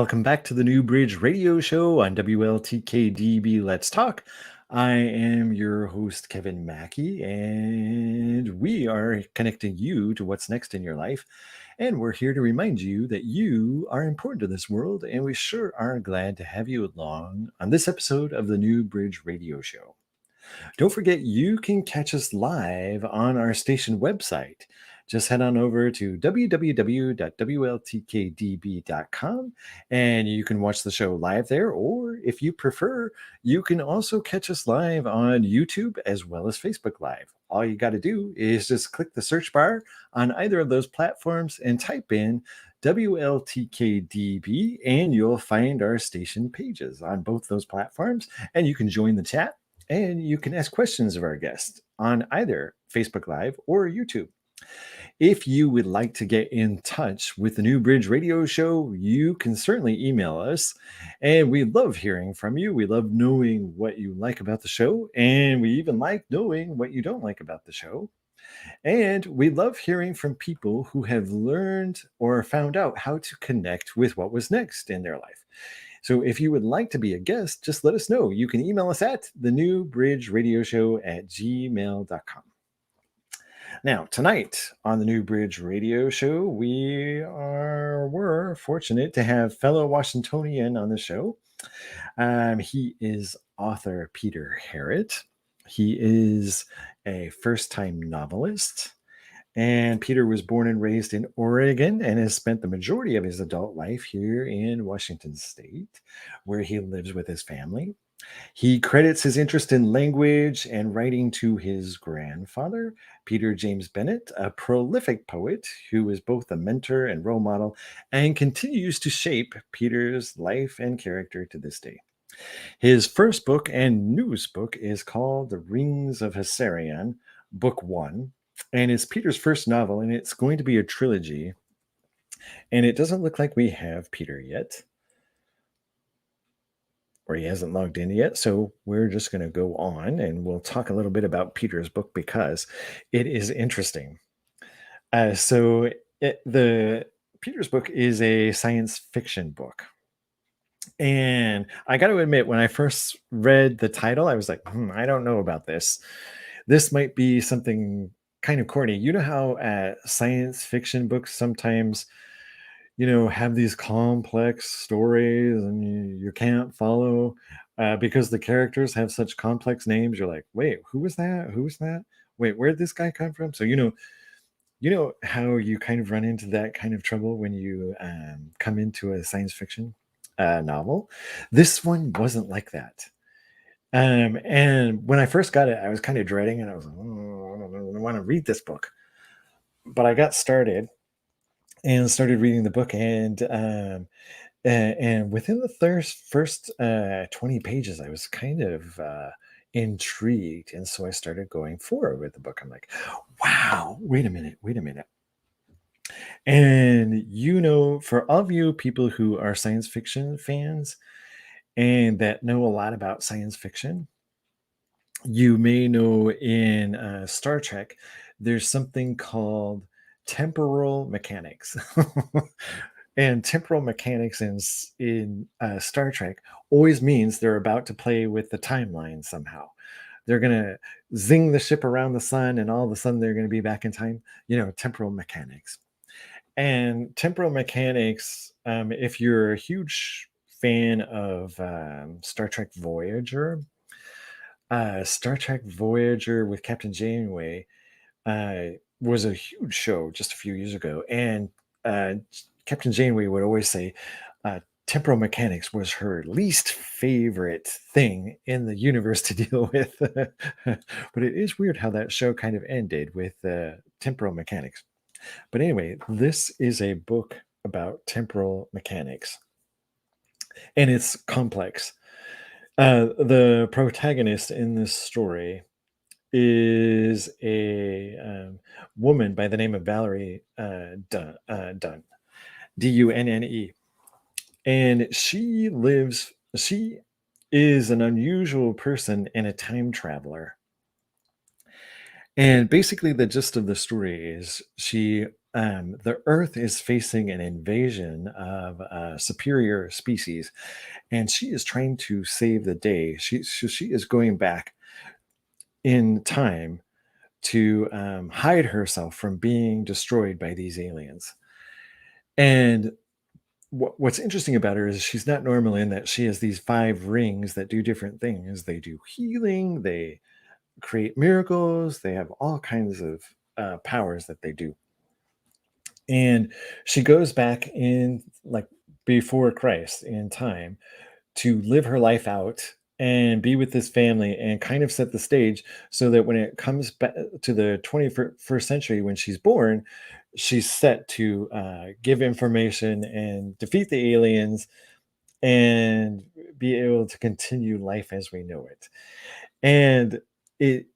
Welcome back to the New Bridge Radio Show on WLTK-DB. Let's Talk. I am your host, Kevin Mackey, and we are connecting you to what's next in your life. And we're here to remind you that you are important to this world, and we sure are glad to have you along on this episode of the New Bridge Radio Show. Don't forget, you can catch us live on our station website. Just head on over to www.WLTK-DB.com and you can watch the show live there. Or if you prefer, you can also catch us live on YouTube as well as Facebook Live. All you got to do is just click the search bar on either of those platforms and type in WLTK-DB and you'll find our station pages on both those platforms. And you can join the chat and you can ask questions of our guests on either Facebook Live or YouTube. If you would like to get in touch with the New Bridge Radio Show, you can certainly email us. And we love hearing from you. We love knowing what you like about the show. And we even like knowing what you don't like about the show. And we love hearing from people who have learned or found out how to connect with what was next in their life. So if you would like to be a guest, just let us know. You can email us at thenewbridgeradioshow@gmail.com. Now, tonight on the New Bridge Radio Show, we're fortunate to have fellow Washingtonian on the show. He is author Peter Harrett. He is a first-time novelist. And Peter was born and raised in Oregon and has spent the majority of his adult life here in Washington State, where he lives with his family. He credits his interest in language and writing to his grandfather, Peter James Bennett, a prolific poet who is both a mentor and role model and continues to shape Peter's life and character to this day. His first book and newest book is called The Rings of Hessarian, Book 1, and it's Peter's first novel, and it's going to be a trilogy. And it doesn't look like we have Peter yet, or he hasn't logged in yet. So we're just going to go on and we'll talk a little bit about Peter's book because it is interesting. The Peter's book is a science fiction book. And I got to admit, when I first read the title, I was like, I don't know about this. This might be something kind of corny. You know how science fiction books sometimes have these complex stories and you can't follow because the characters have such complex names. You're like, wait, who was that? Who was that? Wait, where'd this guy come from? So, you know how you kind of run into that kind of trouble when you come into a science fiction novel. This one wasn't like that. And when I first got it, I was kind of dreading it. I was like, I don't want to read this book. But I got started and started reading the book, and within the first 20 pages, I was kind of intrigued, and so I started going forward with the book. I'm like, wow, wait a minute. And for all of you people who are science fiction fans and that know a lot about science fiction, you may know in Star Trek, there's something called temporal mechanics. And temporal mechanics in Star Trek always means they're about to play with the timeline somehow. They're going to zing the ship around the sun and all of a sudden they're going to be back in time. Temporal mechanics. And temporal mechanics, if you're a huge fan of Star Trek Voyager with Captain Janeway was a huge show just a few years ago. And Captain Janeway would always say temporal mechanics was her least favorite thing in the universe to deal with. But it is weird how that show kind of ended with temporal mechanics. But anyway, this is a book about temporal mechanics. And it's complex. The protagonist in this story is a woman by the name of Valerie Dunne, Dunne. And she is an unusual person and a time traveler. And basically the gist of the story is she the Earth is facing an invasion of a superior species, and she is trying to save the day. She is going back in time to hide herself from being destroyed by these aliens. And what's interesting about her is she's not normal in that she has these five rings that do different things. They do healing, they create miracles, they have all kinds of powers that they do. And she goes back in, like, before Christ in time to live her life out and be with this family and kind of set the stage so that when it comes back to the 21st century, when she's born, she's set to give information and defeat the aliens and be able to continue life as we know it. And it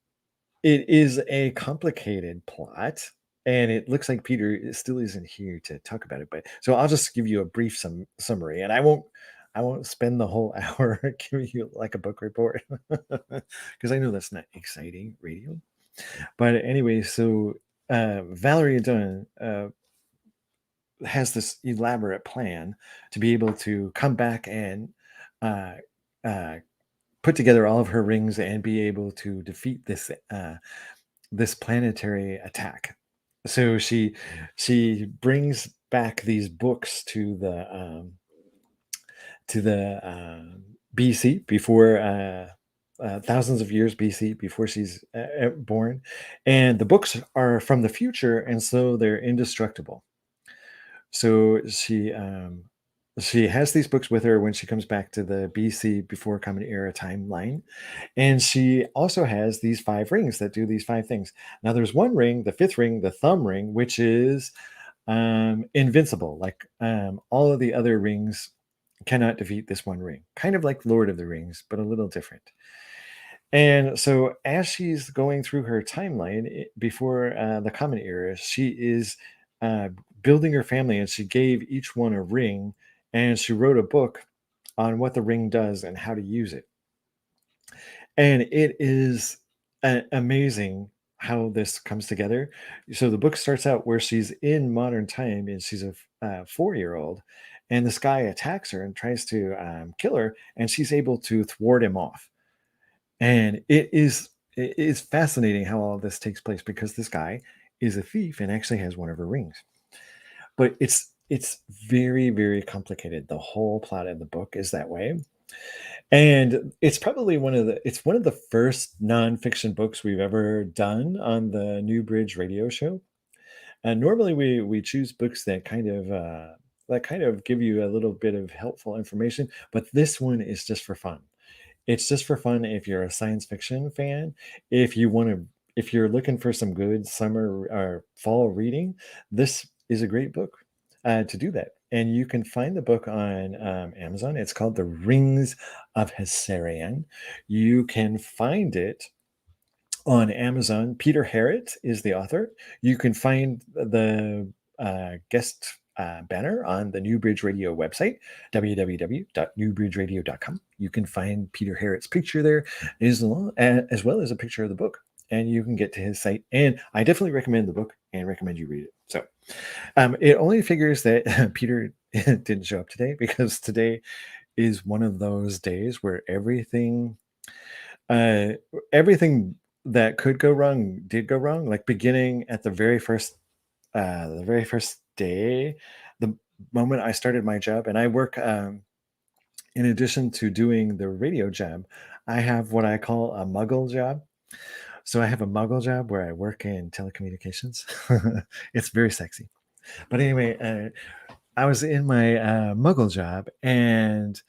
it is a complicated plot, and it looks like Peter still isn't here to talk about it. But so I'll just give you a brief summary, and I won't spend the whole hour giving you like a book report because I know that's not exciting radio. But anyway, so Valerie Dunn has this elaborate plan to be able to come back and uh, uh, put together all of her rings and be able to defeat this planetary attack. So she brings back these books to the BC before thousands of years BC before she's born, and the books are from the future, and so they're indestructible. So she has these books with her when she comes back to the BC before Common Era timeline, and she also has these five rings that do these five things. Now, there's one ring, the fifth ring, the thumb ring, which is invincible. Like all of the other rings cannot defeat this one ring. Kind of like Lord of the Rings, but a little different. And so, as she's going through her timeline before the Common Era, she is uh, building her family, and she gave each one a ring, and she wrote a book on what the ring does and how to use it. And it is amazing how this comes together. So the book starts out where she's in modern time and she's a 4-year-old, and this guy attacks her and tries to kill her, and she's able to thwart him off. And it is fascinating how all of this takes place because this guy is a thief and actually has one of her rings. But it's very, very complicated. The whole plot of the book is that way. And it's one of the first nonfiction books we've ever done on the New Bridge radio show. And normally we choose books that kind of give you a little bit of helpful information, but this one is just for fun. It's just for fun if you're a science fiction fan. If you're looking for some good summer or fall reading, this is a great book to do that. And you can find the book on Amazon. It's called The Rings of Hessarian. You can find it on Amazon. Peter Harrett is the author. You can find the guest banner on the New Bridge Radio website, www.newbridgeradio.com. You can find Peter Harrett's picture there, as well as a picture of the book, and you can get to his site. And I definitely recommend the book and recommend you read it. So it only figures that Peter didn't show up today because today is one of those days where uh, everything that could go wrong did go wrong. Like beginning at the very first day, the moment I started my job, and I work in addition to doing the radio job, I have what I call a muggle job. So I have a muggle job where I work in telecommunications. It's very sexy. But anyway, I was in my muggle job, and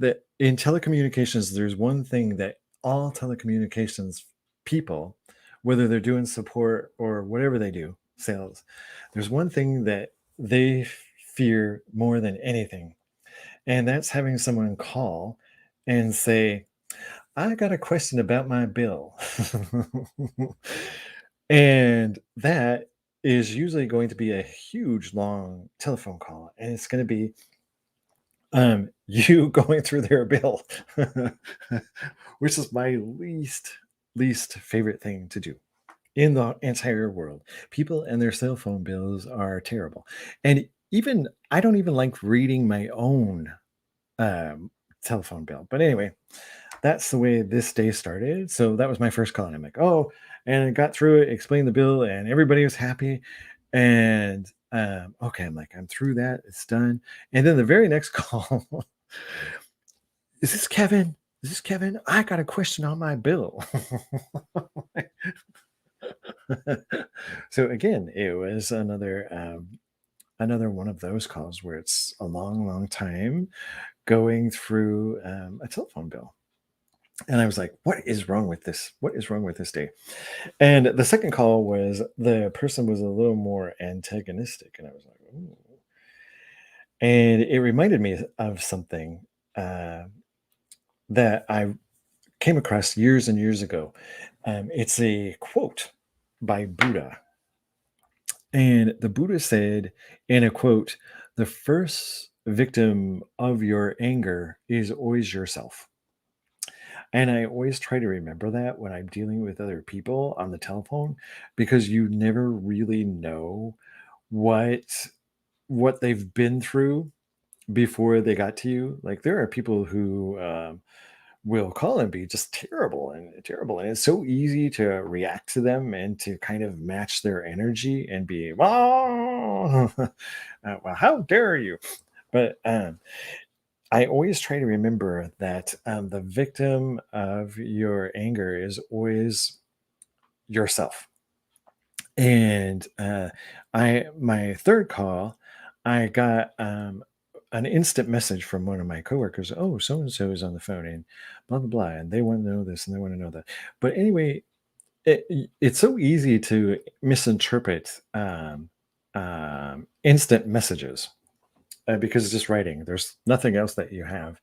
in telecommunications, there's one thing that all telecommunications people, whether they're doing support or whatever they do, sales, there's one thing that they fear more than anything, and that's having someone call and say, I got a question about my bill. And that is usually going to be a huge, long telephone call, and it's going to be you going through their bill, which is my least favorite thing to do. in the entire world. People and their cell phone bills are terrible. And even I don't even like reading my own um, telephone bill. But anyway, that's the way this day started. So that was my first call. And I'm like, oh, and I got through it, explained the bill, and everybody was happy. And okay, I'm like, I'm through that. It's done. And then the very next call, is this Kevin? Is this Kevin? I got a question on my bill. So again, it was another one of those calls where it's a long, long time going through a telephone bill. And I was like, what is wrong with this? What is wrong with this day? And the second call was the person was a little more antagonistic. And I was like, ooh. And it reminded me of something uh, that I came across years and years ago. It's a quote by Buddha. And the Buddha said in a quote, the first victim of your anger is always yourself. And I always try to remember that when I'm dealing with other people on the telephone because you never really know what they've been through before they got to you. Like there are people who will call and be just terrible, and it's so easy to react to them and to kind of match their energy and be well, well, how dare you? But I always try to remember that the victim of your anger is always yourself. And my third call, I got an instant message from one of my coworkers. Oh, so and so is on the phone, and blah blah blah, and they want to know this and they want to know that. But anyway, it's so easy to misinterpret instant messages because it's just writing. There's nothing else that you have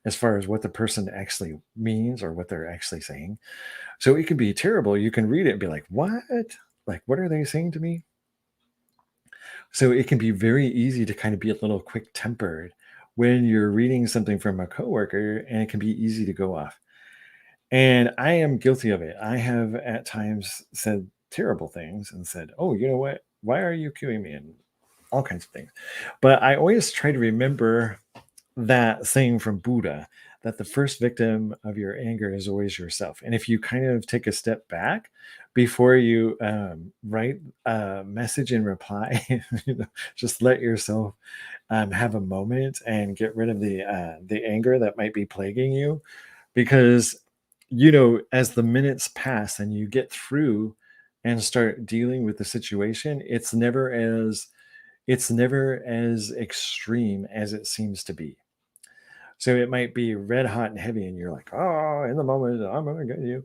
as far as what the person actually means or what they're actually saying. So it can be terrible. You can read it and be like, what? Like, what are they saying to me? So it can be very easy to kind of be a little quick tempered when you're reading something from a coworker, and it can be easy to go off. And I am guilty of it. I have at times said terrible things and said, oh, you know what? Why are you queuing me? And all kinds of things. But I always try to remember that saying from Buddha that the first victim of your anger is always yourself. And if you kind of take a step back before you write a message in reply, just let yourself have a moment and get rid of the anger that might be plaguing you, because as the minutes pass and you get through and start dealing with the situation, it's never as extreme as it seems to be. So it might be red hot and heavy, and you're like, oh, in the moment, I'm going to get you.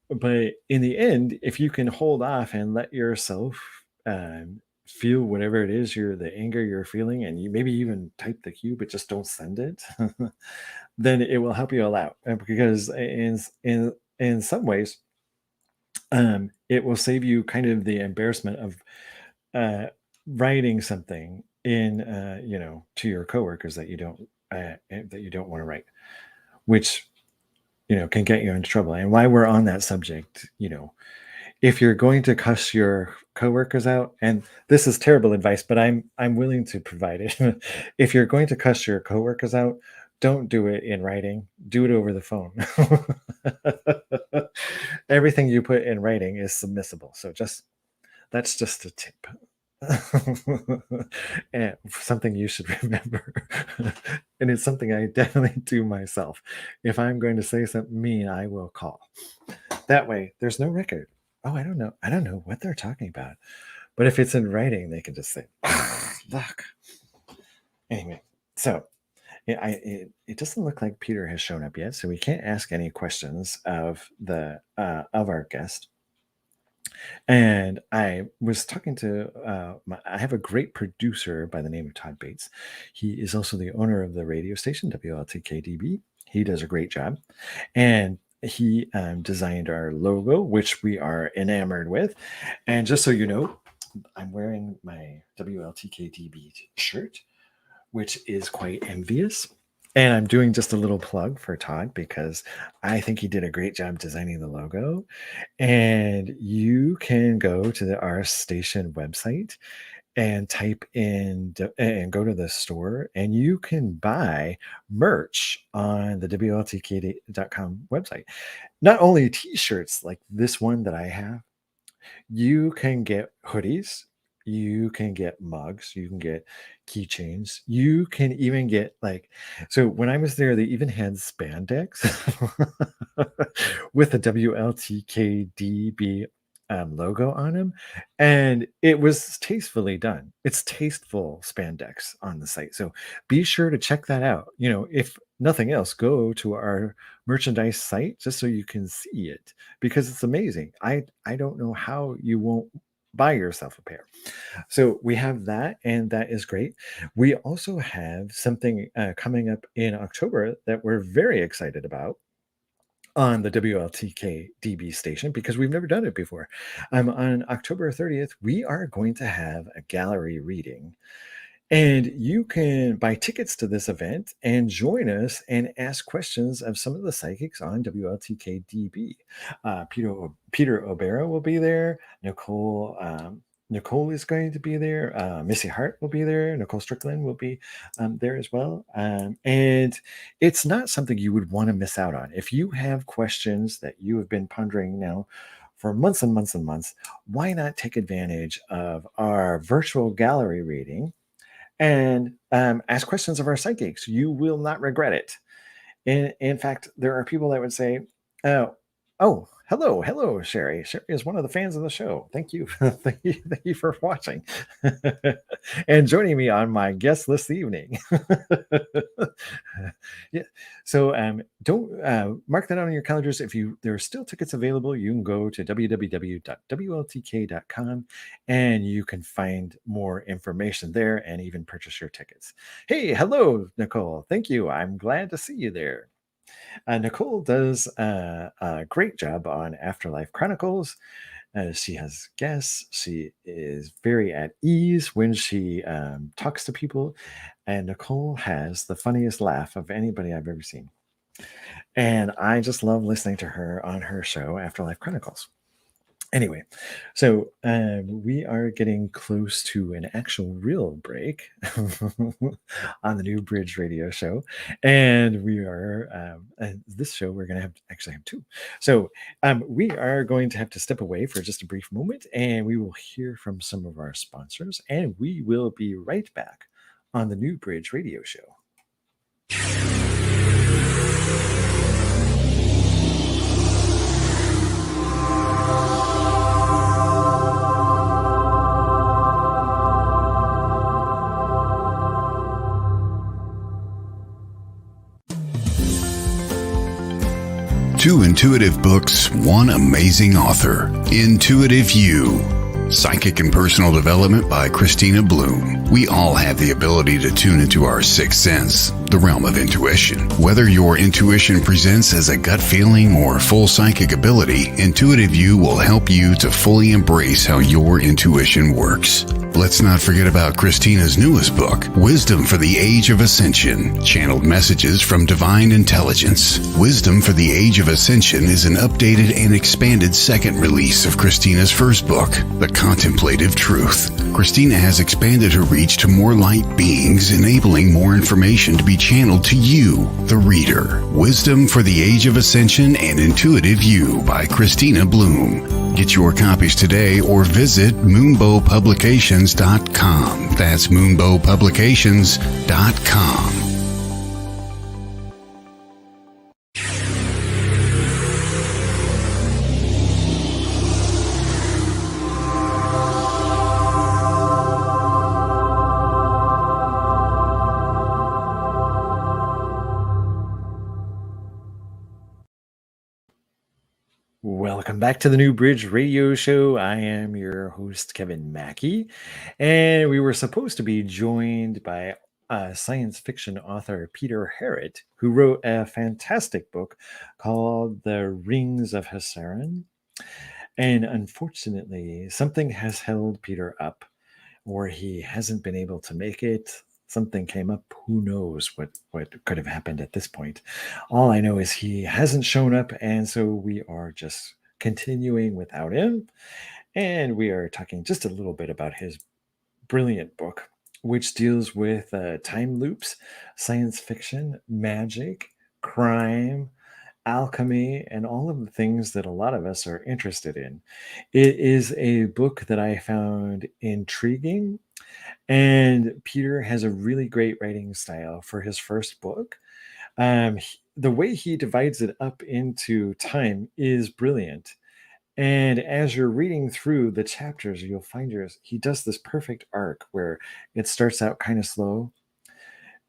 But in the end, if you can hold off and let yourself feel whatever it is the anger you're feeling, and you maybe even type the cue, but just don't send it, then it will help you a lot. Because in some ways, it will save you kind of the embarrassment of uh, writing something in to your coworkers that you don't want to write, which can get you into trouble. And while we're on that subject, if you're going to cuss your coworkers out, and this is terrible advice, but I'm willing to provide it. If you're going to cuss your coworkers out, don't do it in writing. Do it over the phone. Everything you put in writing is submissible. So that's just a tip. And something you should remember. And it's something I definitely do myself. If I'm going to say something mean, I will call. That way, there's no record. Oh, I don't know. I don't know what they're talking about. But if it's in writing, they can just say, look. Anyway, so it doesn't look like Peter has shown up yet, so we can't ask any questions of our guest. And I was talking to, I have a great producer by the name of Todd Bates. He is also the owner of the radio station, WLTK-DB. He does a great job. And he designed our logo, which we are enamored with. And just so you know, I'm wearing my WLTK-DB shirt, which is quite envious. And I'm doing just a little plug for Todd because I think he did a great job designing the logo. And you can go to our station website and type in and go to the store, and you can buy merch on the WLTK.com website. Not only t-shirts like this one that I have, you can get hoodies, you can get mugs, you can get keychains, you can even get like, so when I was there, they even had spandex with the WLTK-DB logo on them, and it was tastefully done. It's tasteful spandex on the site, so be sure to check that out. If nothing else, go to our merchandise site just so you can see it, because it's amazing. I don't know how you won't buy yourself a pair. So we have that, and that is great. We also have something coming up in October that we're very excited about on the WLTK DB station because we've never done it before. On October 30th, we are going to have a gallery reading, and you can buy tickets to this event and join us and ask questions of some of the psychics on WLTK-DB. Peter O'Bara will be there. Nicole is going to be there. Missy Hart will be there. Nicole Strickland will be there as well. And it's not something you would want to miss out on. If you have questions that you have been pondering now for months and months and months, why not take advantage of our virtual gallery reading and ask questions of our psychics? You will not regret it. In fact, there are people that would say, "Oh, hello, Sherry. Sherry is one of the fans of the show. Thank you, thank you for watching and joining me on my guest list this evening." Yeah. So don't mark that on your calendars. If there are still tickets available, you can go to www.wltk.com and you can find more information there and even purchase your tickets. Hey, hello, Nicole. Thank you. I'm glad to see you there. Nicole does a great job on Afterlife Chronicles. She has guests. She is very at ease when she talks to people. And Nicole has the funniest laugh of anybody I've ever seen. And I just love listening to her on her show, Afterlife Chronicles. Anyway, so we are getting close to an actual real break on the New Bridge Radio Show, and we are this show we're going to actually have two. So we are going to have to step away for just a brief moment, and we will hear from some of our sponsors, and we will be right back on the New Bridge Radio Show. Two intuitive books, one amazing author. Intuitive You. Psychic and Personal Development by Christina Bloom. We all have the ability to tune into our sixth sense, the realm of intuition. Whether your intuition presents as a gut feeling or full psychic ability, Intuitive You will help you to fully embrace how your intuition works. Let's not forget about Christina's newest book, Wisdom for the Age of Ascension, Channeled Messages from Divine Intelligence. Wisdom for the Age of Ascension is an updated and expanded second release of Christina's first book, The Contemplative Truth. Christina has expanded her reach to more light beings, enabling more information to be channeled to you, the reader. Wisdom for the Age of Ascension and Intuitive You by Christina Bloom. Get your copies today or visit moonbowpublications.com. That's moonbowpublications.com. Welcome back to the New Bridge Radio Show. I am your host, Kevin Mackey, and we were supposed to be joined by science fiction author Peter Harrett, who wrote a fantastic book called The Rings of Hasaran. And unfortunately, something has held Peter up, or he hasn't been able to make it something came up. Who knows what could have happened at this point? All I know is he hasn't shown up, and so we are just continuing without him. And we are talking just a little bit about his brilliant book, which deals with time loops, science fiction, magic, crime, alchemy, and all of the things that a lot of us are interested in. It is a book that I found intriguing, and Peter has a really great writing style for his first book. The way he divides it up into time is brilliant. And as you're reading through the chapters, you'll find he does this perfect arc where it starts out kind of slow,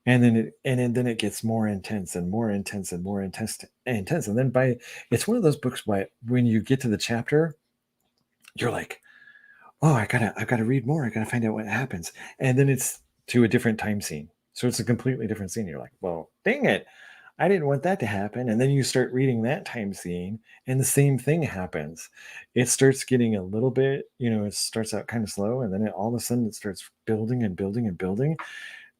and then it gets more intense and more intense and more intense. And then it's one of those books why when you get to the chapter, you're like, oh, I've gotta read more. I gotta find out what happens. And then it's to a different time scene. So it's a completely different scene. You're like, well, dang it. I didn't want that to happen. And then you start reading that time scene, and the same thing happens. It starts getting a little bit, it starts out kind of slow, and then all of a sudden it starts building and building and building.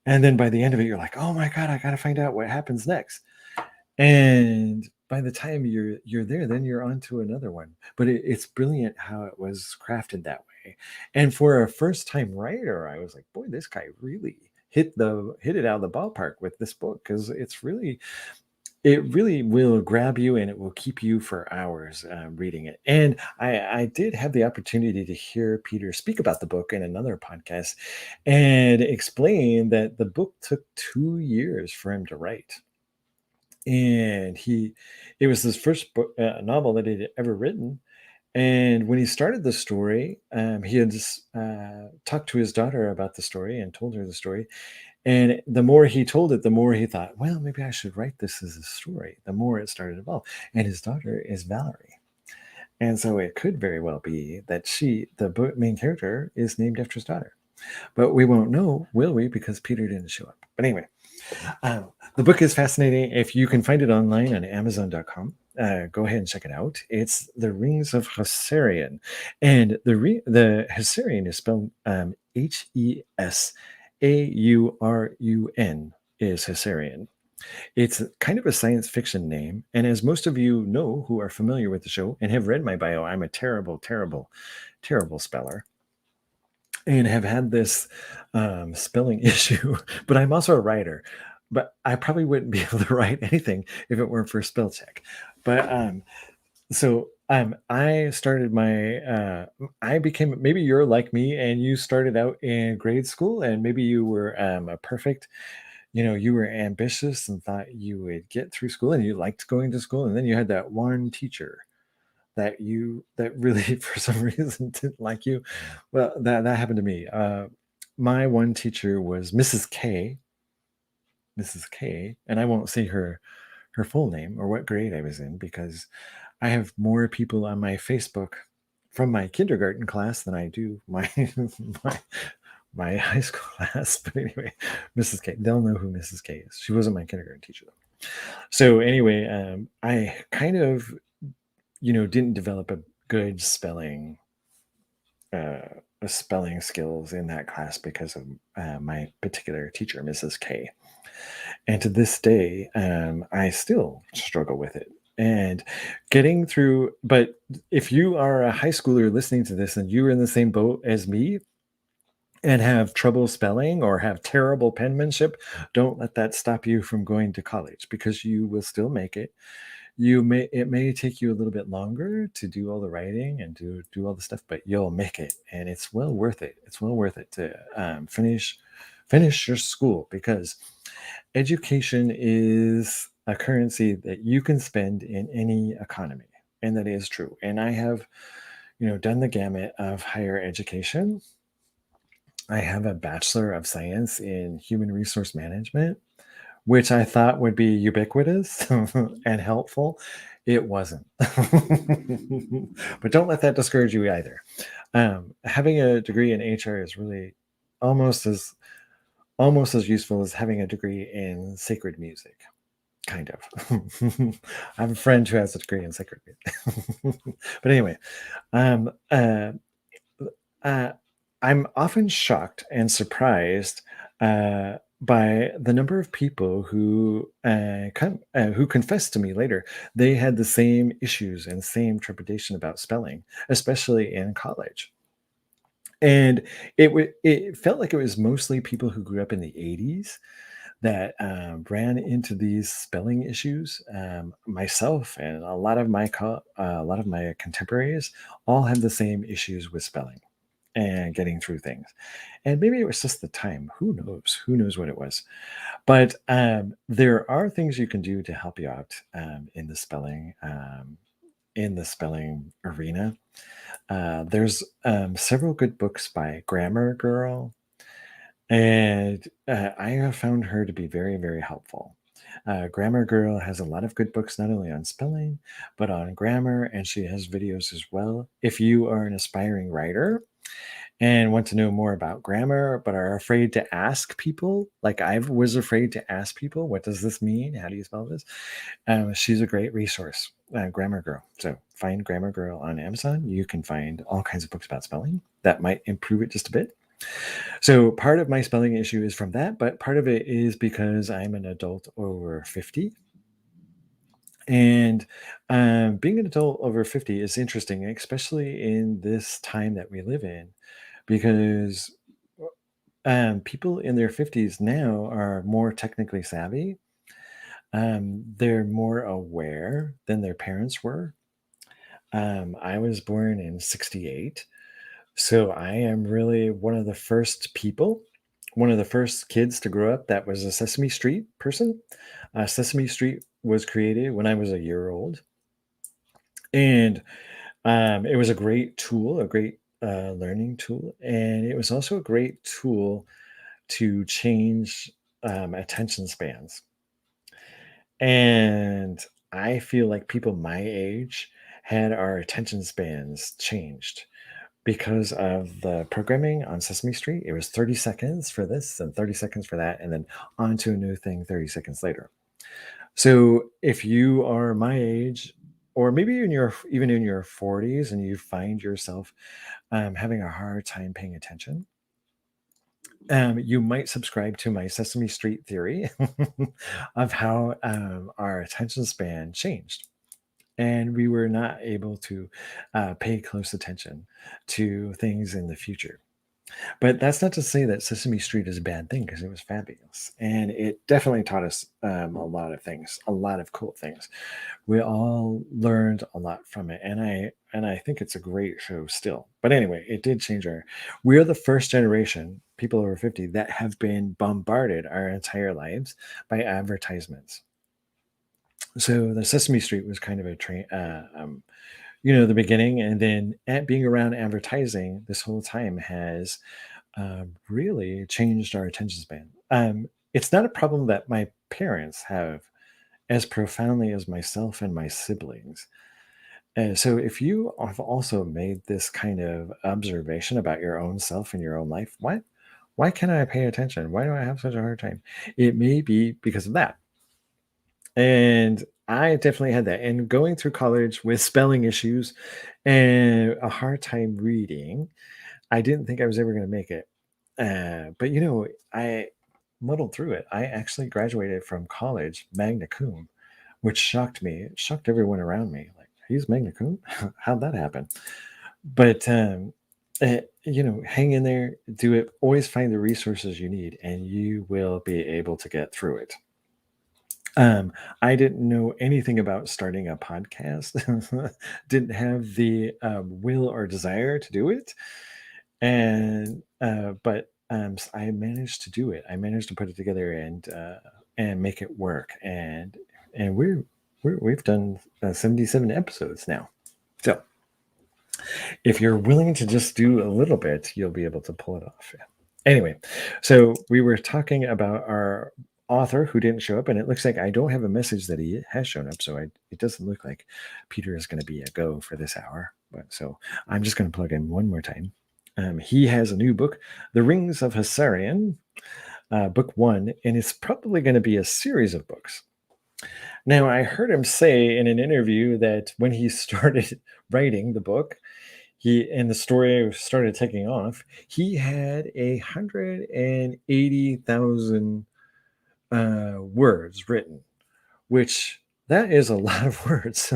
And then by the end of it, you're like, oh my God, I got to find out what happens next. And by the time you're there, then you're on to another one. But it's brilliant how it was crafted that way. And for a first time writer, I was like, boy, this guy really hit it out of the ballpark with this book, because it really will grab you, and it will keep you for hours reading it. And I did have the opportunity to hear Peter speak about the book in another podcast and explain that the book took 2 years for him to write. And it was his first book, novel that he'd ever written. And when he started the story, he had just talked to his daughter about the story and told her the story. And the more he told it, the more he thought, well, maybe I should write this as a story. The more it started to evolve. And his daughter is Valerie. And so it could very well be that main character, is named after his daughter. But we won't know, will we? Because Peter didn't show up. But anyway, the book is fascinating. If you can find it online on Amazon.com, go ahead and check it out. It's The Rings of Hessarian. And the Hessarian is spelled Hesaurun, is Hessarian. It's kind of a science fiction name. And as most of you know who are familiar with the show and have read my bio, I'm a terrible, terrible, terrible speller, and have had this spelling issue. But I'm also a writer. But I probably wouldn't be able to write anything if it weren't for spell check. But I started I became, maybe you're like me and you started out in grade school, and maybe you were a perfect, you were ambitious and thought you would get through school and you liked going to school. And then you had that one teacher that really for some reason didn't like you. Well, that happened to me. My one teacher was Mrs. K, and I won't say her full name or what grade I was in, because I have more people on my Facebook from my kindergarten class than I do my my high school class. But anyway, Mrs. K, they'll know who Mrs. K is. She wasn't my kindergarten teacher though. So anyway, I kind of didn't develop a good spelling skills in that class because of my particular teacher, Mrs. K. And to this day, I still struggle with it. And getting through, but if you are a high schooler listening to this and you're in the same boat as me and have trouble spelling or have terrible penmanship, don't let that stop you from going to college, because you will still make it. It may take you a little bit longer to do all the writing and do all the stuff, but you'll make it, and it's well worth it. It's well worth it to finish your school, because education is a currency that you can spend in any economy, and that is true. And I have done the gamut of higher education. I have a Bachelor of Science in Human Resource Management, which I thought would be ubiquitous and helpful. It wasn't. But don't let that discourage you either. Having a degree in HR is really almost as useful as having a degree in sacred music, kind of. I have a friend who has a degree in sacred music. But anyway, um, uh, uh, I'm often shocked and surprised by the number of people who confessed to me later they had the same issues and same trepidation about spelling, especially in college. And it felt like it was mostly people who grew up in the 80s that ran into these spelling issues. Myself and a lot of my contemporaries all had the same issues with spelling and getting through things. And maybe it was just the time. Who knows? Who knows what it was? But there are things you can do to help you out in the spelling arena. There's several good books by Grammar Girl, and I have found her to be very, very helpful. Grammar Girl has a lot of good books, not only on spelling, but on grammar, and she has videos as well. If you are an aspiring writer and want to know more about grammar, but are afraid to ask people, like I was afraid to ask people, what does this mean? How do you spell this? She's a great resource, Grammar Girl. So find Grammar Girl on Amazon. You can find all kinds of books about spelling that might improve it just a bit. So part of my spelling issue is from that, but part of it is because I'm an adult over 50. And being an adult over 50 is interesting, especially in this time that we live in, because people in their 50s now are more technically savvy. They're more aware than their parents were. I was born in 68. So I am really one of the first kids to grow up that was a Sesame Street person. Sesame Street was created when I was a year old. And it was a great tool, a great learning tool. And it was also a great tool to change attention spans. And I feel like people my age had our attention spans changed because of the programming on Sesame Street. It was 30 seconds for this and 30 seconds for that, and then on to a new thing 30 seconds later. So if you are my age, or maybe even in your 40s, and you find yourself having a hard time paying attention, you might subscribe to my Sesame Street theory of how our attention span changed. And we were not able to pay close attention to things in the future. But that's not to say that Sesame Street is a bad thing, because it was fabulous. And it definitely taught us a lot of things, a lot of cool things. We all learned a lot from it. And I think it's a great show still. But anyway, it did change we're the first generation, people over 50, that have been bombarded our entire lives by advertisements. So the Sesame Street was kind of the beginning, and then at being around advertising this whole time has really changed our attention span. It's not a problem that my parents have as profoundly as myself and my siblings. So if you have also made this kind of observation about your own self and your own life, why can't I pay attention? Why do I have such a hard time? It may be because of that. And I definitely had that. And going through college with spelling issues and a hard time reading, I didn't think I was ever going to make it. But I muddled through it. I actually graduated from college magna cum, which shocked me. It shocked everyone around me. Like, he's magna cum? How'd that happen? But hang in there, do it. Always find the resources you need, and you will be able to get through it. I didn't know anything about starting a podcast. Didn't have the will or desire to do it, and but I managed to do it. I managed to put it together and make it work. And we've done 77 episodes now. So if you're willing to just do a little bit, you'll be able to pull it off. Anyway, so we were talking about our author who didn't show up, and it looks like I don't have a message that he has shown up, so it doesn't look like Peter is going to be a go for this hour. But so I'm just going to plug in one more time. He has a new book, The Rings of Hissarion, book 1, and it's probably going to be a series of books. Now, I heard him say in an interview that when he started writing the book, and the story started taking off, he had 180,000 words written, which that is a lot of words.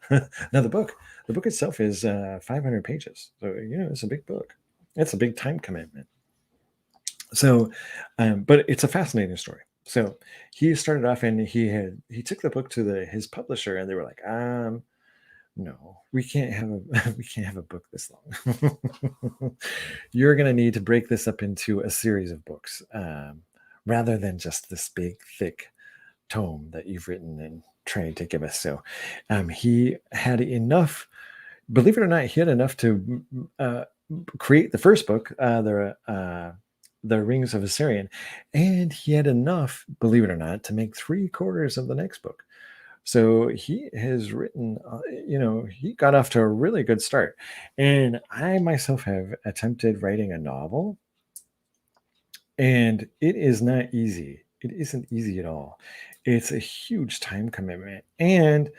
Now the book itself is 500 pages, so it's a big book. It's a big time commitment. So, but it's a fascinating story. So he started off, and he took the book to his publisher, and they were like, no, we can't have a we can't have a book this long. You're going to need to break this up into a series of books, rather than just this big thick tome that you've written and tried to give us. So he had enough, believe it or not, he had enough to create the first book, the Rings of Assyrian, and he had enough, believe it or not, to make 3/4 of the next book. So he has written, he got off to a really good start. And I myself have attempted writing a novel, and it is not easy. It isn't easy at all. It's a huge time commitment. And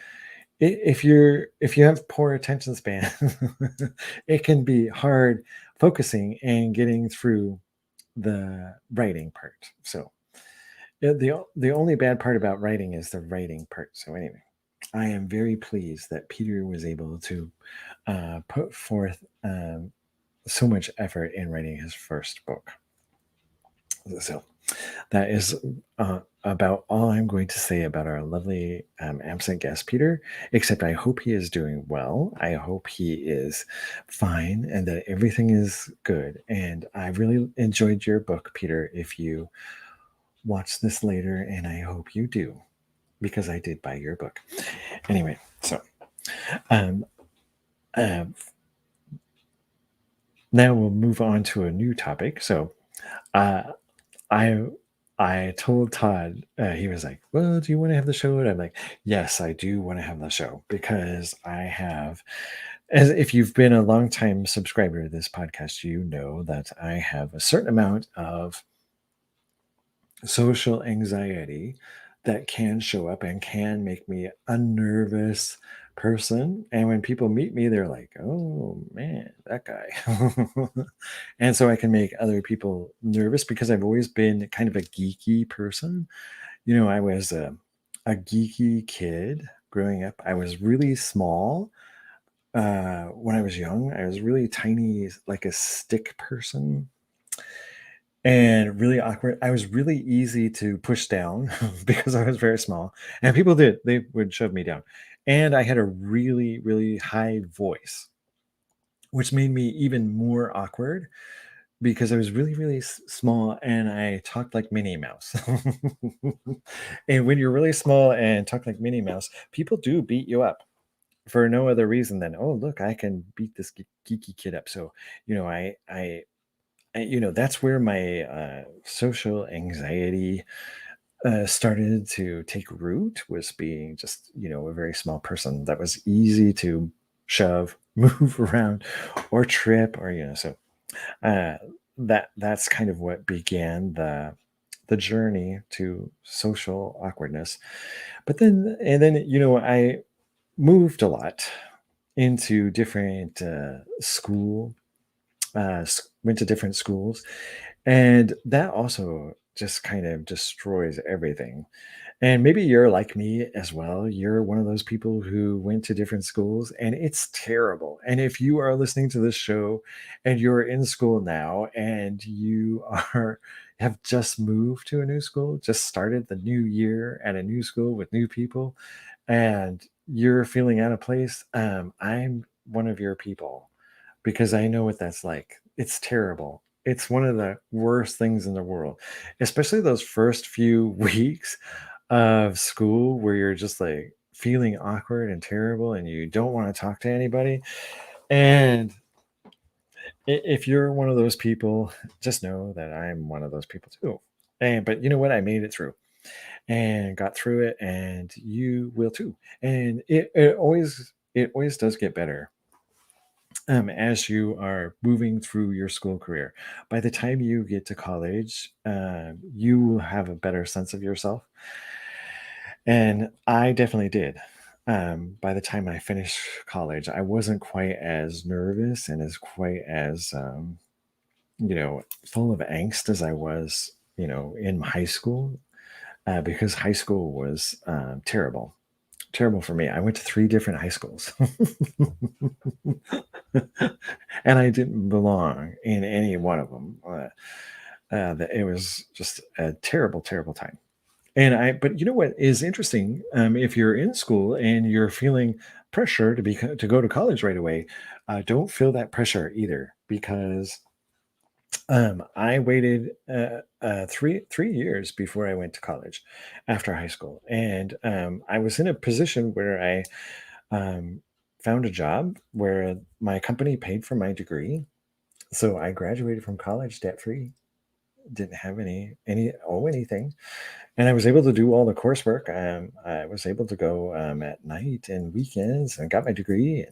if you have poor attention span, it can be hard focusing and getting through the writing part. So the only bad part about writing is the writing part. So anyway, I am very pleased that Peter was able to put forth so much effort in writing his first book. So that is about all I'm going to say about our lovely absent guest, Peter, except I hope he is doing well. I hope he is fine and that everything is good. And I really enjoyed your book, Peter, if you watch this later, and I hope you do, because I did buy your book. Anyway, so um, uh, now we'll move on to a new topic. So uh, I I told Todd, he was like, well, do you want to have the show? And I'm like, yes, I do want to have the show, because I have, as if you've been a longtime subscriber to this podcast, you know that I have a certain amount of social anxiety that can show up and can make me a nervous person. And when people meet me, they're like, oh man, that guy. And so I can make other people nervous because I've always been kind of a geeky person. I was a geeky kid growing up. I was really small. When I was young, I was really tiny, like a stick person, and really awkward. I was really easy to push down because I was very small, and they would shove me down. And I had a really, really high voice, which made me even more awkward because I was really, really small and I talked like Minnie Mouse. And when you're really small and talk like Minnie Mouse, people do beat you up for no other reason than, oh, look, I can beat this geeky kid up. So, that's where my social anxiety started to take root, was being just a very small person that was easy to shove, move around, or trip, or so uh, that's kind of what began the journey to social awkwardness. But then I moved a lot into different went to different schools, and that also just kind of destroys everything. And maybe you're like me as well. You're one of those people who went to different schools, and it's terrible. And if you are listening to this show and you're in school now and you are have just moved to a new school, just started the new year at a new school with new people, and you're feeling out of place, I'm one of your people, because I know what that's like. It's terrible. It's one of the worst things in the world, especially those first few weeks of school where you're just like feeling awkward and terrible and you don't want to talk to anybody. And if you're one of those people, just know that I'm one of those people too. But you know what? I made it through and got through it, and you will too. And it always does get better as you are moving through your school career. By the time you get to college, you will have a better sense of yourself. And I definitely did. By the time I finished college, I wasn't quite as nervous and as quite as, full of angst as I was, in high school. because high school was terrible. Terrible for me. I went to 3 different high schools. And I didn't belong in any one of them. It was just a terrible, terrible time. But you know what is interesting? If you're in school and you're feeling pressure to go to college right away, don't feel that pressure either, because I waited 3 years before I went to college after high school, and I was in a position where I um, found a job where my company paid for my degree, so I graduated from college debt free. Didn't have any owe anything, and I was able to do all the coursework. I was able to go at night and weekends and got my degree,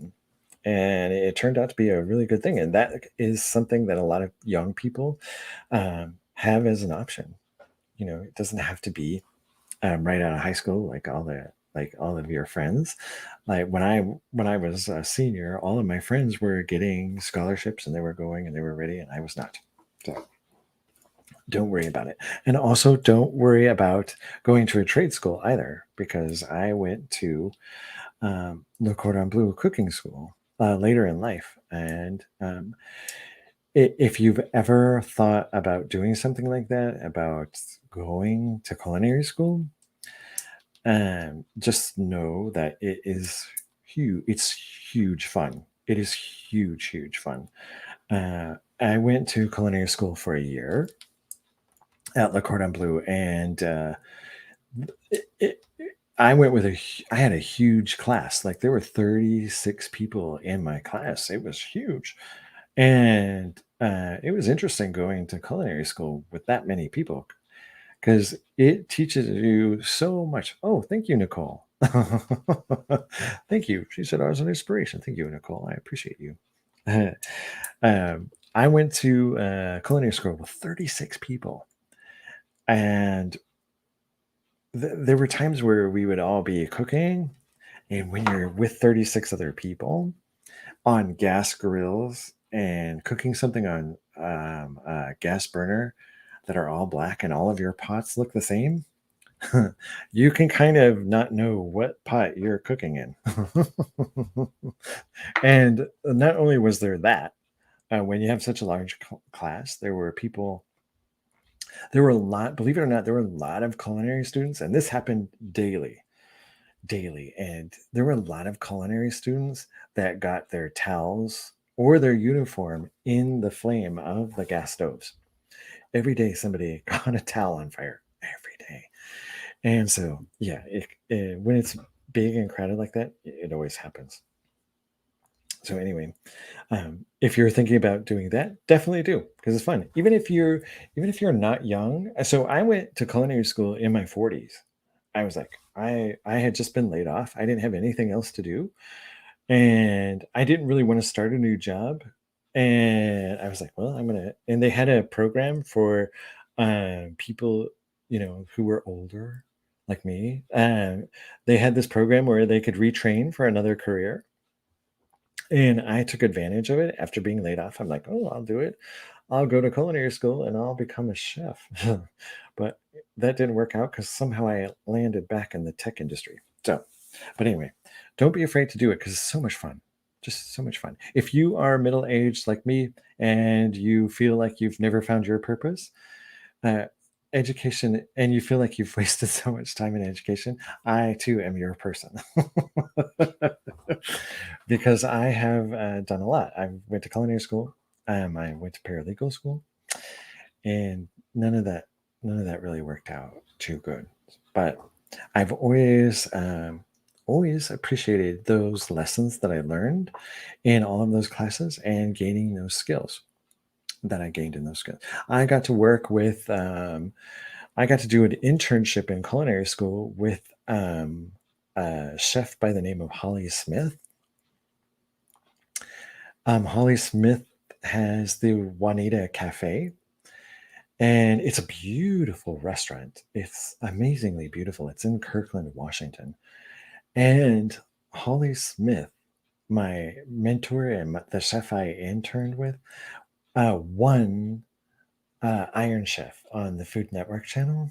and it turned out to be a really good thing. And that is something that a lot of young people have as an option. It doesn't have to be right out of high school like all of your friends. Like when I was a senior, all of my friends were getting scholarships and they were going and they were ready, and I was not. So don't worry about it. And also don't worry about going to a trade school either, because I went to Le Cordon Bleu cooking school later in life. And if you've ever thought about doing something like that, about going to culinary school, just know that it is huge. It's huge fun. It is huge, huge fun. I went to culinary school for a year at Le Cordon Bleu, and it, it, I had a huge class. Like there were 36 people in my class. It was huge. And it was interesting going to culinary school with that many people, because it teaches you so much. Oh, thank you, Nicole. Thank you. She said I was an inspiration. Thank you, Nicole. I appreciate you. I went to culinary school with 36 people, and there were times where we would all be cooking, and when you're with 36 other people on gas grills and cooking something on a gas burner that are all black and all of your pots look the same, you can kind of not know what pot you're cooking in. And not only was there that, when you have such a large class, there were a lot, believe it or not, there were a lot of culinary students, and this happened daily. And there were a lot of culinary students that got their towels or their uniform in the flame of the gas stoves. Every day, somebody got a towel on fire every day. And so, yeah, when it's big and crowded like that, it always happens. So anyway, if you're thinking about doing that, definitely do, because it's fun. Even if you're not young. So I went to culinary school in my 40s. I was like, I had just been laid off. I didn't have anything else to do, and I didn't really want to start a new job. And I was like, well, I'm gonna. And they had a program for people, who were older, like me. They had this program where they could retrain for another career, and I took advantage of it after being laid off. I'm like, oh, I'll do it. I'll go to culinary school and I'll become a chef. But that didn't work out because somehow I landed back in the tech industry. So, but anyway, don't be afraid to do it because it's so much fun. Just so much fun. If you are middle aged like me and you feel like you've never found your purpose, uh, education, and you feel like you've wasted so much time in education, I too am your person. Because I have done a lot. I went to culinary school. I went to paralegal school, and none of that really worked out too good. But I've always appreciated those lessons that I learned in all of those classes and gaining those skills that I gained in those skills. I got to work with. I got to do an internship in culinary school with a chef by the name of Holly Smith. Holly Smith has the Juanita Cafe, and it's a beautiful restaurant. It's amazingly beautiful. It's in Kirkland, Washington. And Holly Smith, my mentor and the chef I interned with, won Iron Chef on the Food Network channel.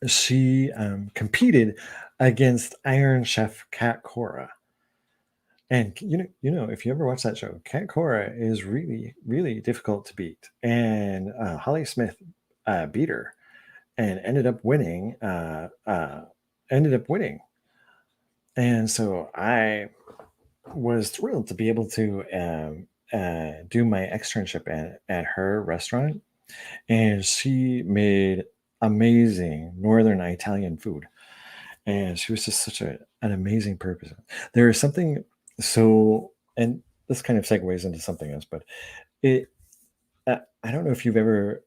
she competed against Iron Chef Kat Cora. And if you ever watch that show, Kat Cora is really, really difficult to beat. And Holly Smith beat her and ended up winning. And so I was thrilled to be able to do my externship at her restaurant. And she made amazing Northern Italian food. And she was just such an amazing person. There is something and this kind of segues into something else, but I don't know if you've ever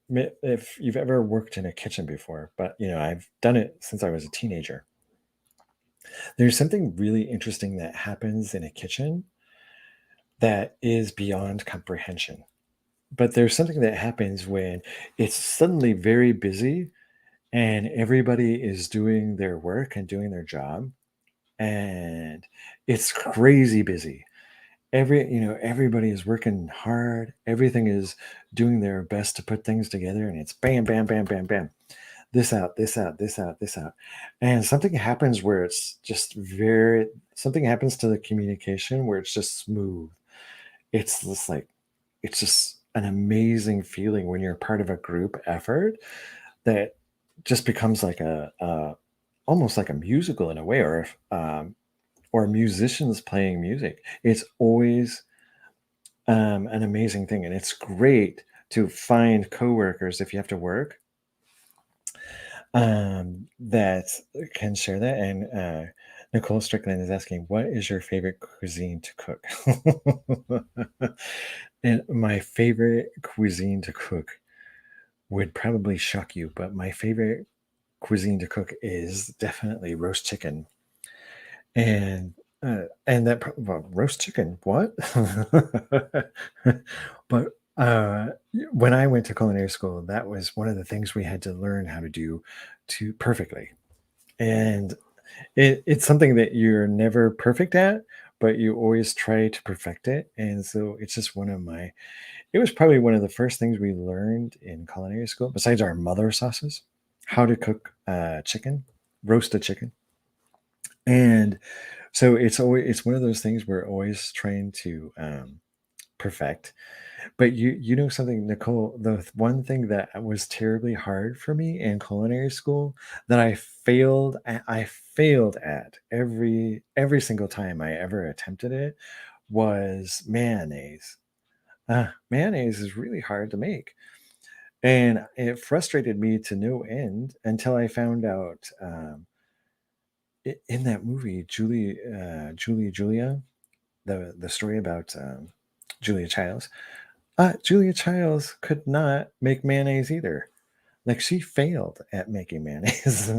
worked in a kitchen before, but I've done it since I was a teenager. There's something really interesting that happens in a kitchen that is beyond comprehension. But there's something that happens when it's suddenly very busy and everybody is doing their work and doing their job, and it's crazy busy. Everybody is working hard. Everything is doing their best to put things together, and it's bam, bam, bam, bam, bam. This out, this out, this out, this out. And something happens where it's just something happens to the communication where it's just smooth. It's just an amazing feeling when you're part of a group effort that just becomes like almost like a musical in a way, or musicians playing music. It's always an amazing thing. And it's great to find coworkers if you have to work that can share that. And Nicole Strickland is asking, what is your favorite cuisine to cook? And my favorite cuisine to cook would probably shock you, but my favorite cuisine to cook is definitely roast chicken. And roast chicken, what? But when I went to culinary school, that was one of the things we had to learn how to do perfectly. And it's something that you're never perfect at, but you always try to perfect it. And so it's just it was probably one of the first things we learned in culinary school, besides our mother sauces, how to cook roast a chicken. And so it's one of those things we're always trying to perfect. But you know something, Nicole, the one thing that was terribly hard for me in culinary school that I failed at every single time I ever attempted it was mayonnaise. Mayonnaise is really hard to make. And it frustrated me to no end until I found out in that movie, Julia, the story about Julia Childs. Julia Childs could not make mayonnaise either. Like, she failed at making mayonnaise.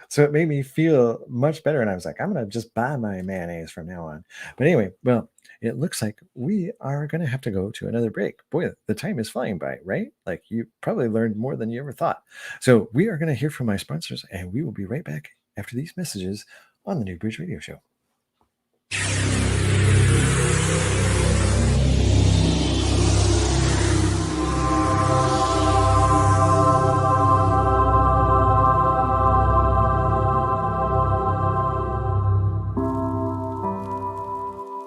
So it made me feel much better. And I was like, I'm going to just buy my mayonnaise from now on. But anyway, well, it looks like we are going to have to go to another break. Boy, the time is flying by, right? Like, you probably learned more than you ever thought. So we are going to hear from my sponsors, and we will be right back after these messages on the New Bridge Radio Show.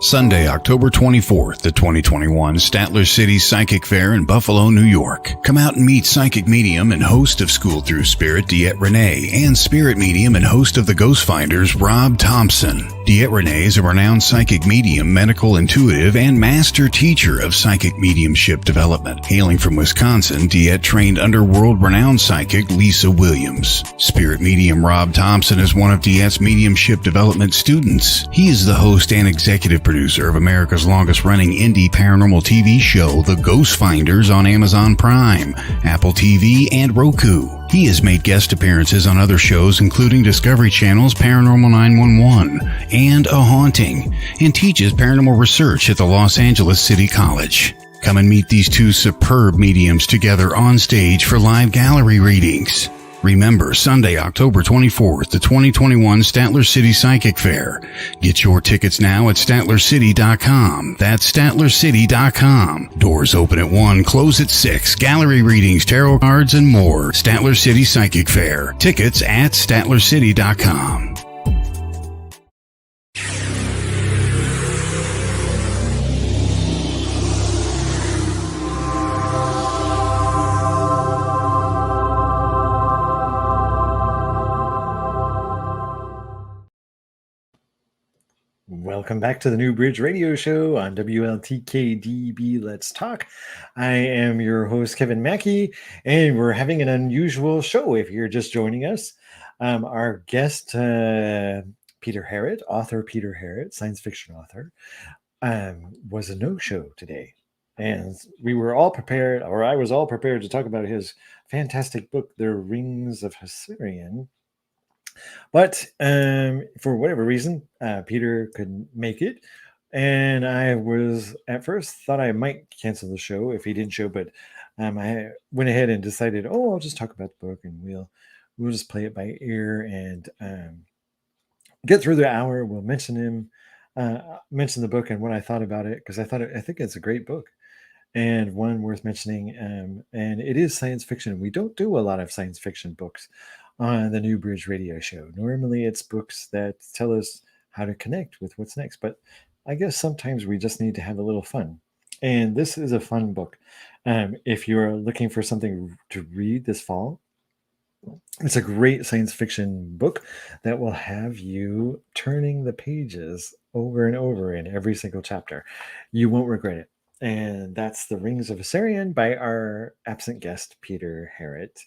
Sunday, October 24th, the 2021 Statler City Psychic Fair in Buffalo, New York. Come out and meet psychic medium and host of School Through Spirit, Diet Renee, and spirit medium and host of the Ghost Finders, Rob Thompson. Diet Renee is a renowned psychic medium, medical intuitive, and master teacher of psychic mediumship development. Hailing from Wisconsin, Diet trained underworld-renowned psychic Lisa Williams. Spirit medium Rob Thompson is one of Diet's mediumship development students. He is the host and executive producer of America's longest-running indie paranormal TV show, The Ghost Finders, on Amazon Prime, Apple TV, and Roku. He has made guest appearances on other shows including Discovery Channel's Paranormal 911 and A Haunting, and teaches paranormal research at the Los Angeles City College. Come and meet these two superb mediums together on stage for live gallery readings. Remember, Sunday, October 24th, the 2021 Statler City Psychic Fair. Get your tickets now at StatlerCity.com. That's StatlerCity.com. Doors open at 1, close at 6. Gallery readings, tarot cards, and more. Statler City Psychic Fair. Tickets at StatlerCity.com. Welcome back to the New Bridge Radio Show on WLTK-DB. Let's talk. I am your host, Kevin Mackey, and we're having an unusual show if you're just joining us. Our guest, Peter Harrett, author Peter Harrett, science fiction author, was a no-show today. And we were all prepared, or I was all prepared to talk about his fantastic book, The Rings of Hyserian. But for whatever reason, Peter couldn't make it. And I was at first thought I might cancel the show if he didn't show, but I went ahead and decided, I'll just talk about the book and we'll just play it by ear and get through the hour. We'll mention the book and what I thought about it, because I think it's a great book and one worth mentioning. And it is science fiction. We don't do a lot of science fiction books on the New Bridge Radio Show. Normally it's books that tell us how to connect with what's next, but I guess sometimes we just need to have a little fun. And this is a fun book. If you're looking for something to read this fall, it's a great science fiction book that will have you turning the pages over and over in every single chapter. You won't regret it. And that's The Rings of Hyserian by our absent guest, Peter Harrett,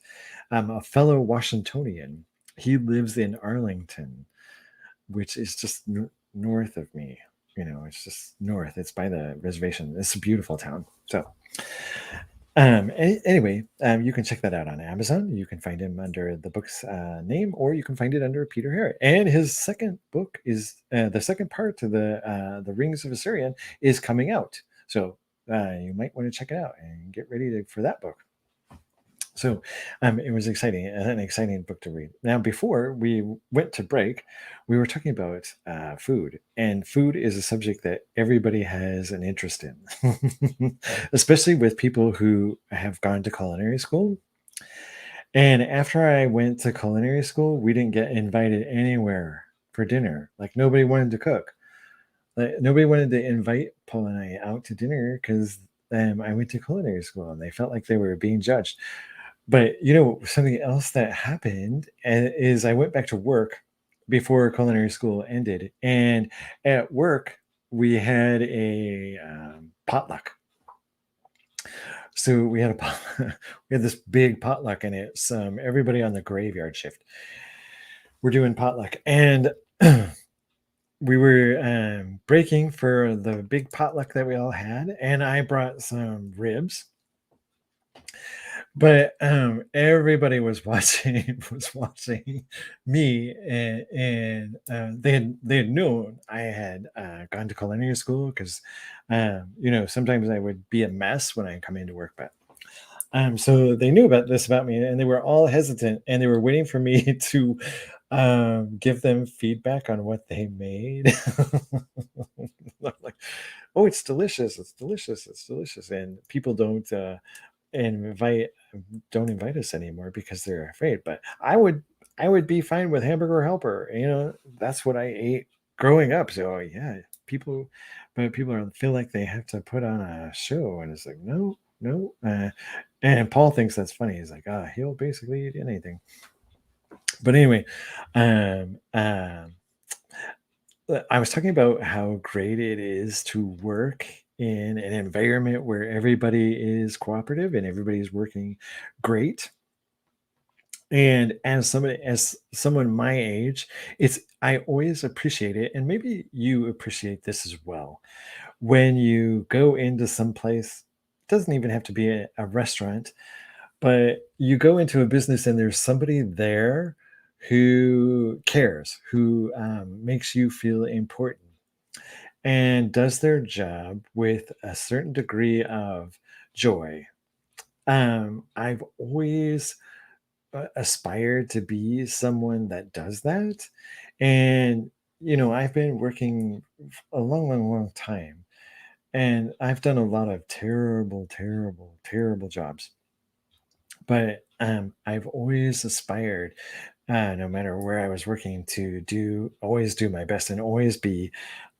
a fellow Washingtonian. He lives in Arlington, which is just north of me. It's just north. It's by the reservation. It's a beautiful town. So anyway, you can check that out on Amazon. You can find him under the book's name, or you can find it under Peter Harrett. And his second book is the second part to the Rings of Hyserian is coming out. So you might want to check it out and get ready for that book. So it was exciting, an exciting book to read. Now, before we went to break, we were talking about food, and food is a subject that everybody has an interest in, especially with people who have gone to culinary school. And after I went to culinary school, we didn't get invited anywhere for dinner. Like, nobody wanted to cook. Nobody wanted to invite Paul and I out to dinner because I went to culinary school and they felt like they were being judged. But something else that happened is I went back to work before culinary school ended, and at work we had a potluck. So we had we had this big potluck, and it's everybody on the graveyard shift. We're doing potluck, and we were breaking for the big potluck that we all had, and I brought some ribs. But everybody was watching me, and they had known I had gone to culinary school because sometimes I would be a mess when I come into work, but so they knew about me, and they were all hesitant, and they were waiting for me to give them feedback on what they made. Like, oh, it's delicious, and people don't invite us anymore because they're afraid. But I would be fine with Hamburger Helper. That's what I ate growing up. So yeah, people feel like they have to put on a show, and it's like, no. And Paul thinks that's funny. He's like, he'll basically eat anything. But anyway, I was talking about how great it is to work in an environment where everybody is cooperative and everybody's working great. And as someone my age, I always appreciate it, and maybe you appreciate this as well. When you go into some place, it doesn't even have to be a restaurant, but you go into a business and there's somebody there who cares, who makes you feel important, and does their job with a certain degree of joy. I've always aspire to be someone that does that. And, I've been working a long, long, long time, and I've done a lot of terrible, terrible, terrible jobs. But I've always aspired, no matter where I was working, to always do my best and always be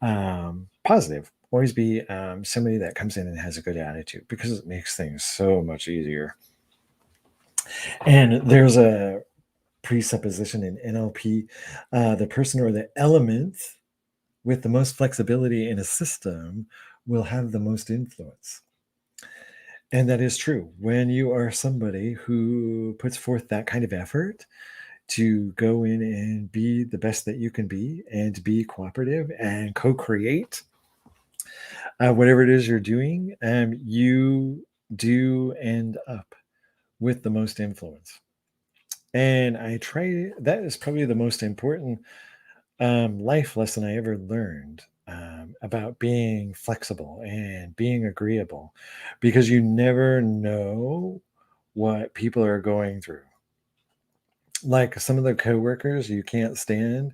positive, always be somebody that comes in and has a good attitude, because it makes things so much easier. And there's a presupposition in NLP: the person or the element with the most flexibility in a system will have the most influence. And that is true. When you are somebody who puts forth that kind of effort to go in and be the best that you can be, and be cooperative and co-create whatever it is you're doing, you do end up with the most influence. And that is probably the most important life lesson I ever learned, about being flexible and being agreeable, because you never know what people are going through. Like, some of the coworkers you can't stand,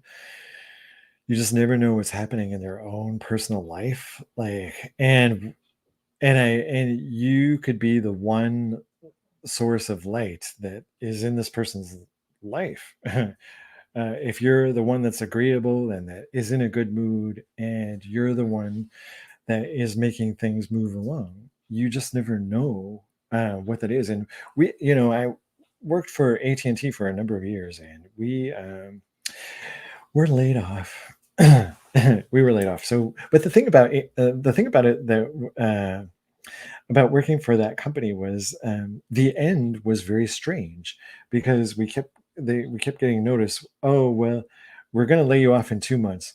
you just never know what's happening in their own personal life. Like, and you could be the one source of light that is in this person's life. If you're the one that's agreeable and that is in a good mood, and you're the one that is making things move along, you just never know what that is. And I worked for AT&T for a number of years, and we were laid off. We were laid off. So, but the thing about it that about working for that company was, the end was very strange, because we kept getting notice. Oh, well, we're going to lay you off in 2 months.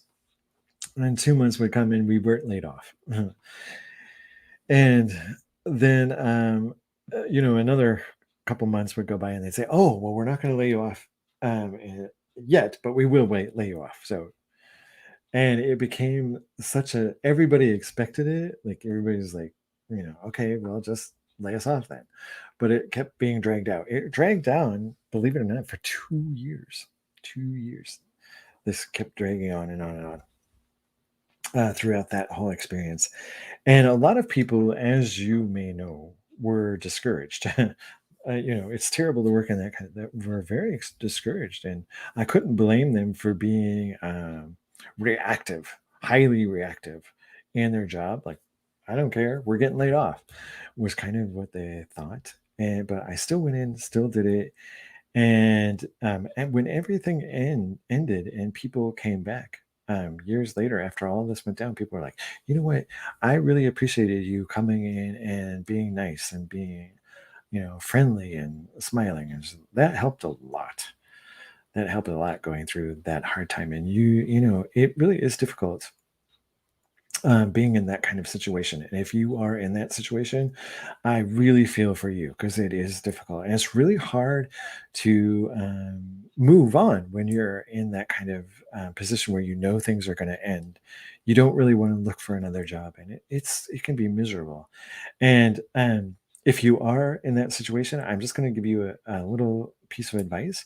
And then 2 months would come and we weren't laid off. And then, another couple months would go by and they'd say, oh, well, we're not going to lay you off yet, but we will lay you off. So, and it became everybody expected it. Like, everybody's like, okay, well, just lay us off then. But it kept being dragged out. It dragged down, believe it or not, for 2 years. 2 years. This kept dragging on and on and on, throughout that whole experience. And a lot of people, as you may know, were discouraged. It's terrible to work in that were very discouraged, and I couldn't blame them for being reactive, highly reactive in their job. Like, I don't care, we're getting laid off, was kind of what they thought. But I still went in, still did it. And when everything ended and people came back, years later, after all this went down, people were like, you know what? I really appreciated you coming in and being nice and being, friendly and smiling. And that helped a lot. That helped a lot going through that hard time. And it really is difficult, being in that kind of situation. And if you are in that situation, I really feel for you, because it is difficult and it's really hard to move on when you're in that kind of position where things are going to end. You don't really want to look for another job, and it can be miserable. And if you are in that situation, I'm just going to give you a little piece of advice.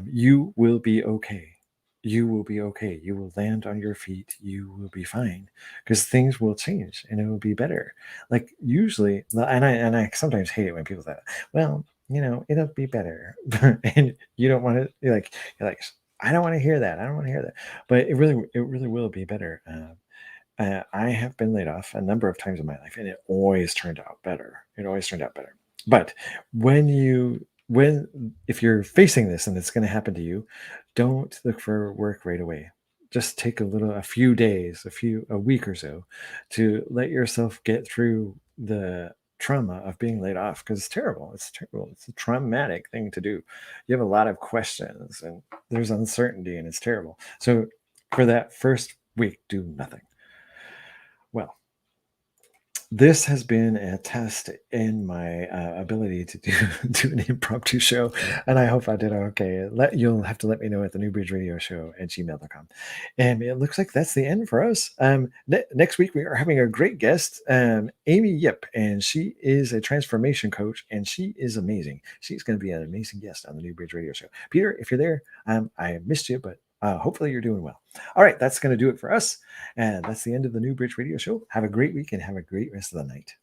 You will be okay. You will be okay. You will land on your feet. You will be fine, because things will change and it will be better. Like, usually, and I sometimes hate it when people say, well, it'll be better. And you don't want to, you're like, I don't want to hear that. I don't want to hear that. But it really will be better. I have been laid off a number of times in my life, and it always turned out better. It always turned out better. But if you're facing this and it's going to happen to you, don't look for work right away. Just take a few days, a week or so, to let yourself get through the trauma of being laid off, because it's terrible. It's terrible. It's a traumatic thing to do. You have a lot of questions and there's uncertainty, and it's terrible. So for that first week, do nothing. Well, This has been a test in my ability to do an impromptu show, and I hope I did okay. You'll have to let me know at the Newbridge Radio Show at gmail.com. And it looks like that's the end for us. Next week, we are having a great guest, Amy Yip, and she is a transformation coach, and she is amazing. She's going to be an amazing guest on the Newbridge Radio Show. Peter, if you're there, I missed you, but hopefully you're doing well. All right, that's going to do it for us. And that's the end of the New Bridge Radio Show. Have a great week and have a great rest of the night.